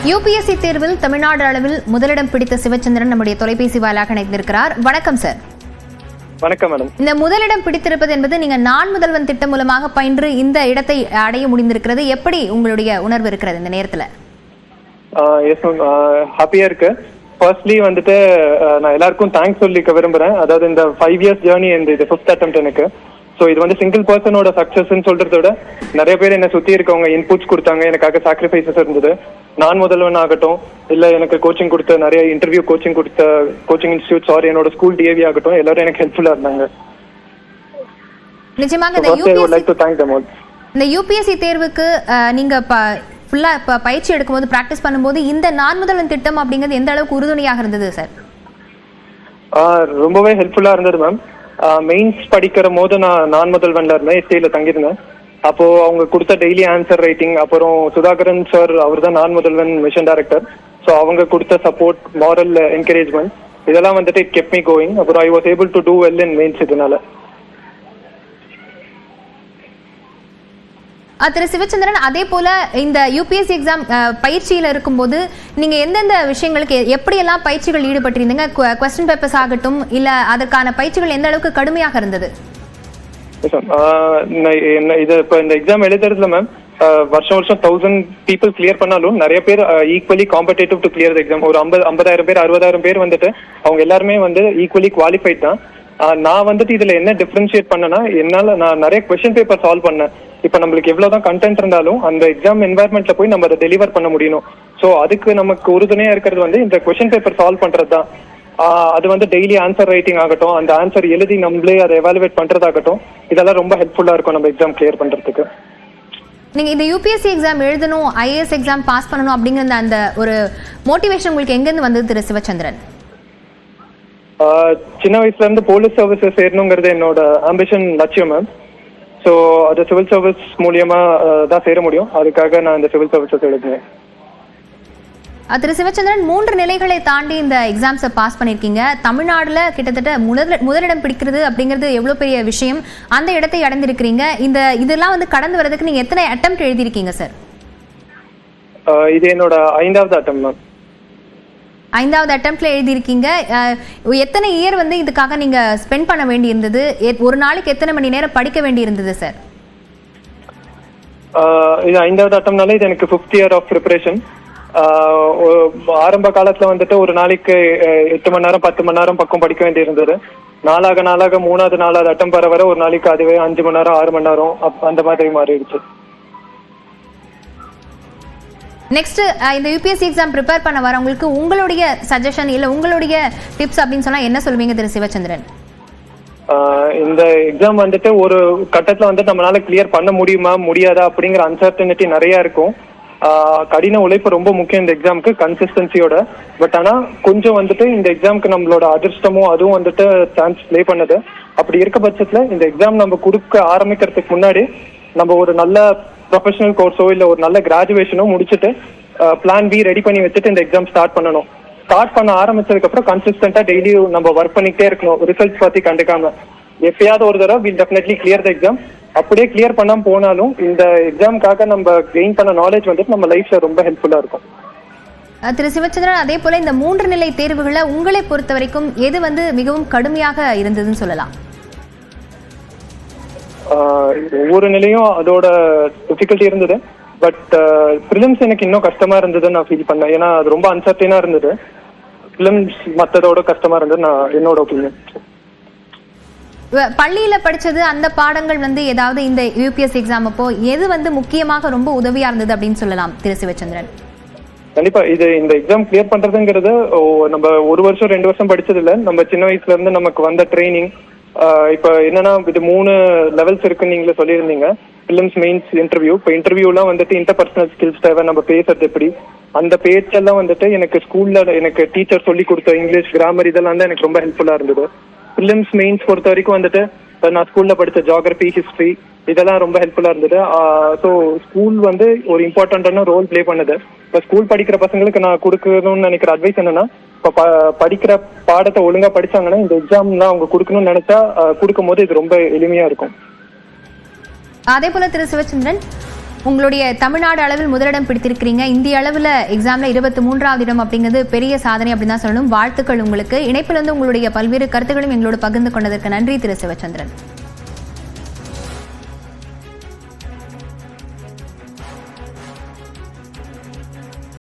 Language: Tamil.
யூபிஎஸ்சி தேர்வில் தமிழ்நாடு அளவில் முதலிடம் பிடித்த சிவச்சந்திரன் நம்முடைய தொலைபேசி வாயிலாக இணைந்திருக்கிறார். வணக்கம் சார். வணக்கம் மேடம். இந்த முதலிடம் பிடித்திருப்பது என்பது நீங்க நான் முதல்வன் திட்டம் மூலமாக பயின்று இந்த இடத்தை அடைய முடிந்திருக்கிறது. எப்படி உங்களுடைய உணர்வு இருக்கிறது இந்த நேரத்துல? ஹாப்பியா இருக்கு. ஃபர்ஸ்ட்லி வந்துட்டு நான் எல்லாருக்கும் தேங்க்ஸ் சொல்லிக்க விரும்புறேன். அதாவது இந்த 5 years ஜேர்னி இது 5th attempt எனக்கு. ஸோ இது வந்து சிங்கிள் பர்சனோட சக்சஸ்ன்னு சொல்றத விட நிறைய பேர் என்னை சுத்தி இருக்கவங்க இன்புட்ஸ் கொடுத்தாங்க, எனக்காக சாக்ரிஃபைசஸ் இருந்தது. நான் முதல்வன் ஆகட்டும், இல்ல எனக்கு கோச்சிங் கொடுத்த நிறைய இன்டர்வியூ கோச்சிங் கொடுத்த கோச்சிங் இன்ஸ்டியூட், சாரி என்னோட ஸ்கூல் டிஏவி ஆகட்டும், எல்லாரும் எனக்கு ஹெல்ப்ஃபுல்லா இருந்தாங்க. நிச்சயமாக இந்த யூபிஎஸ்சி தேர்வுக்கு நீங்க ஃபுல்லா பயிற்சி எடுக்கும்போது பிராக்டிஸ் பண்ணும்போது இந்த நான் முதல்வன் திட்டம் அப்படிங்கிறது எந்த அளவுக்கு உறுதுணையாக இருந்தது சார்? ரொம்பவே ஹெல்ப்ஃபுல்லா இருந்தது மேம். மெயின்ஸ் படிக்கிற போது நான் முதல்வன்ல இருந்தேன், எஸ்டில தங்கியிருந்தேன். அப்போ அவங்க கொடுத்த டெய்லி ஆன்சர் ரைட்டிங், அப்புறம் சுதாகரன் சார் அவர் தான் நான் முதல்வன் மிஷன் டைரக்டர். ஸோ அவங்க கொடுத்த சப்போர்ட், மாரல் என்கரேஜ்மெண்ட், இதெல்லாம் வந்துட்டு இட் கெப்ட் மீ கோயிங். அப்புறம் I was able to do well in mains. இதனால திரு சிவச்சந்திரன், அதே போல இந்த யூபிஎஸ்சி எக்ஸாம் பயிற்சியில இருக்கும்போது நீங்க எந்தெந்த விஷயங்களுக்கு எப்படியெல்லாம் பயிற்சிகள் ஈடுபட்டிருந்தீங்க? கொஸ்டின் பேப்பர்ஸ் ஆகட்டும், இல்ல அதற்கான பயிற்சிகள் எந்த அளவுக்கு கடுமையாக இருந்தது? இது இப்ப இந்த எக்ஸாம் எழுதுறதுல மேம் வருஷம் 1000 people கிளியர் பண்ணாலும் நிறைய பேர் equally competitive to clear exam. ஒரு 50,000 பேர் 60,000 பேர் வந்துட்டு அவங்க எல்லாருமே வந்து ஈக்குவலி குவாலிஃபைட் தான். நான் வந்துட்டு இதுல என்ன டிஃபரன்ஷியேட் பண்ணேன்னா, என்னால நான் நிறைய கொஸ்டின் பேப்பர் சால்வ் பண்ணேன். இப்ப நம்மளுக்கு எவ்வளவுதான் கண்டென்ட் இருந்தாலும் அந்த எக்ஸாம் என்வாயர்மெண்ட்ல போய் நம்ம அதை டெலிவர் பண்ண முடியணும். ஸோ அதுக்கு நமக்கு உறுதுணையா இருக்கிறது வந்து இந்த கொஸ்டின் பேப்பர் சால்வ் பண்றது தான். அது வந்து டெய்லி ஆன்சர் ரைட்டிங் ஆகட்டும், அந்த ஆன்சர் எழுதி நம்மளே அதை எவாலுவேட் பண்றதாகட்டும், இதெல்லாம் ரொம்ப ஹெல்ப்ஃபுல்லா இருக்கும் நம்ம எக்ஸாம் கிளியர் பண்றதுக்கு. நீங்க இந்த யூபிஎஸ்சி எக்ஸாம் எழுதணும், ஐஏஎஸ் எக்ஸாம் பாஸ் பண்ணணும் அப்படிங்கிற அந்த ஒரு மோட்டிவேஷன் உங்களுக்கு எங்க இருந்து வந்தது திரு சிவச்சந்திரன்? சின்ன வயசுல இருந்து போலீஸ் சர்வீசஸ் சேரணுங்கிறது என்னோட ஆம்பிஷன், லட்சியம் மேம். ஸோ அது சிவில் சர்வீஸ் மூலியமா தான் சேர முடியும். அதுக்காக நான் இந்த சிவில் சர்வீசஸ் எழுதுனேன். திரு சிவச்சந்திரன், 3 நிலைகளை தாண்டி இந்த எக்ஸாம்ஸை பாஸ் பண்ணியிருக்கீங்க. தமிழ்நாடுல கிட்டத்தட்ட முதலிடம் பிடிக்கிறது அப்படிங்கிறது எவ்வளவு பெரிய விஷயம். அந்த இடத்தை அடைந்திருக்கிறீங்க. இதெல்லாம் வந்து கடந்து வரதுக்கு நீங்க எத்தனை அட்டெம்ப்ட் எழுதியிருக்கீங்க சார்? இது என்னோட 5வது அட்டெம்ப்ட் மேம். 5வது அட்டெம்ப்ட்ல எழுதியிருக்கீங்க. எத்தனை இயர் வந்து இதுக்காக நீங்க ஸ்பெண்ட் பண்ண வேண்டி இருந்தது? ஒரு நாளைக்கு எத்தனை மணி நேரம் படிக்க வேண்டி இருந்தது சார்? இது 5வது அட்டெம்ப்ட்னால இது எனக்கு 5th year ஆஃப் ப்ரிப்பரேஷன். ஆரம்ப காலத்துல வந்துட்டு ஒரு நாளைக்கு 8 மணி நேரம் 10 மணி நேரம் பக்கம் படிக்க வேண்டி இருந்தது. நாளாக 3வது 4வது அட்டம் வர ஒரு நாளைக்கு அதுவே 5 மணி நேரம் 6 மணி நேரம் அந்த மாதிரி மாறிடுச்சு. நெக்ஸ்ட் இந்த யூபிஎஸ்சி எக்ஸாம் ப்ரிப்பேர் பண்ண வரவங்களுக்கு உங்களுடைய சஜஷன் இல்ல உங்களுடைய டிப்ஸ் அப்படின்னு சொன்னா என்ன சொல்வீங்க திரு சிவச்சந்திரன்? இந்த எக்ஸாம் வந்துட்டு ஒரு கட்டத்துல வந்து நம்மளால கிளியர் பண்ண முடியுமா முடியாதா அப்படிங்கிற அன்சர்டனிட்டி நிறைய இருக்கும். கடின உழைப்பு ரொம்ப முக்கியம் இந்த எக்ஸாமுக்கு, கன்சிஸ்டன்சியோட. பட் ஆனா கொஞ்சம் வந்துட்டு இந்த எக்ஸாமுக்கு நம்மளோட அதிர்ஷ்டமும் அதுவும் வந்துட்டு சான்ஸ் பிளே பண்ணுது. அப்படி இருக்க பட்சத்துல இந்த எக்ஸாம் நம்ம கொடுக்க ஆரம்பிக்கிறதுக்கு முன்னாடி நம்ம ஒரு நல்ல ப்ரொஃபஷனல் கோர்ஸோ இல்ல ஒரு நல்ல கிராஜுவேஷனோ முடிச்சுட்டு பிளான் பி ரெடி பண்ணி வச்சுட்டு இந்த எக்ஸாம் ஸ்டார்ட் பண்ணணும். ஸ்டார்ட் பண்ண ஆரம்பிச்சதுக்கு அப்புறம் கன்சிஸ்டன்டா டெய்லியும் நம்ம ஒர்க் பண்ணிக்கிட்டே இருக்கணும், ரிசல்ட்ஸ் பத்தி கண்டுக்காம. எப்பயாவது ஒரு தடவை will definitely clear the exam. அப்படியே கிளியர் பண்ணாம போனாலும் இந்த எக்ஸாமுக்காக நம்ம கெயின் பண்ண நாலேஜ் வந்துட்டு நம்ம லைஃப்ல ரொம்ப ஹெல்ப்ஃபுல்லா இருக்கும். திரு சிவச்சந்திரன், அதே போல இந்த 3 நிலை தேர்வுகளை உங்களை பொறுத்த வரைக்கும் எது வந்து மிகவும் கடுமையாக இருந்ததுன்னு சொல்லலாம்? ஒவ்வொரு நிலையும் அதோட டிஃபிகல்ட்டி இருந்தது. பட் பிரிலிம்ஸ் எனக்கு இன்னும் கஷ்டமா இருந்ததுன்னு நான் ஃபீல் பண்ணேன். ஏன்னா அது ரொம்ப அன்சர்டனா இருந்தது. பிரிலிம்ஸ் மற்றதோட கஷ்டமா இருந்தது என்னோட ஒப்பீனியன். பள்ளியில படிச்சது அந்த பாடங்கள் வந்து ஏதாவது இந்த யூபிஎஸ்சி எக்ஸாம் அப்போ எது வந்து முக்கியமாக ரொம்ப உதவியா இருந்தது அப்படின்னு சொல்லலாம் திரு சிவச்சந்திரன்? கண்டிப்பா இந்த எக்ஸாம் கிளியர் பண்றதுங்கிறது நம்ம 1 வருஷம் 2 வருஷம் படிச்சது இல்ல. நம்ம சின்ன வயசுல இருந்து நமக்கு வந்த ட்ரைனிங். இப்ப என்னன்னா இது 3 லெவல்ஸ் இருக்குன்னு நீங்களே சொல்லியிருந்தீங்க. Films, mains, interview. இப்போ இன்டர்வியூலாம் வந்துட்டு இன்டர்பர்சனல் ஸ்கில்ஸ் தேவை, நம்ம பேசுறது எப்படி, அந்த பேச்செல்லாம் வந்துட்டு எனக்கு ஸ்கூல்ல எனக்கு டீச்சர் சொல்லி கொடுத்த இங்கிலீஷ், கிராமர் இதெல்லாம் தான் எனக்கு ரொம்ப ஹெல்ப்ஃபுல்லா இருந்தது. பிலிம்ஸ், மெயின்ஸ் பொறுத்த வரைக்கும் வந்துட்டு நான் ஸ்கூல்ல படித்த ஜியோகிரபி, ஹிஸ்டரி இதெல்லாம் ரொம்ப ஹெல்ப்ஃபுல்லா இருந்தது. ஸோ ஸ்கூல் வந்து ஒரு இம்பார்ட்டன்டான ரோல் பிளே பண்ணுது. இப்போ ஸ்கூல் படிக்கிற பசங்களுக்கு நான் கொடுக்கணும்னு நினைக்கிற அட்வைஸ் என்னன்னா, இப்போ படிக்கிற பாடத்தை ஒழுங்கா படிச்சாங்கன்னா இந்த எக்ஸாம்லாம் அவங்க கொடுக்கணும்னு நினைச்சா கொடுக்கும் போது இது ரொம்ப எளிமையா இருக்கும். அதே போல திரு சிவச்சந்திரன், உங்களுடைய தமிழ்நாடு அளவில் முதலிடம் பிடித்திருக்கிறீங்க. இந்திய அளவில் எக்ஸாம்ல 23வது இடம் அப்படிங்கிறது பெரிய சாதனை அப்படின்னு தான் சொல்லணும். வாழ்த்துக்கள் உங்களுக்கு. இணைப்பிலிருந்து உங்களுடைய பல்வேறு கருத்துக்களையும் எங்களோடு பகிர்ந்து கொண்டதற்கு நன்றி திரு சிவச்சந்திரன்.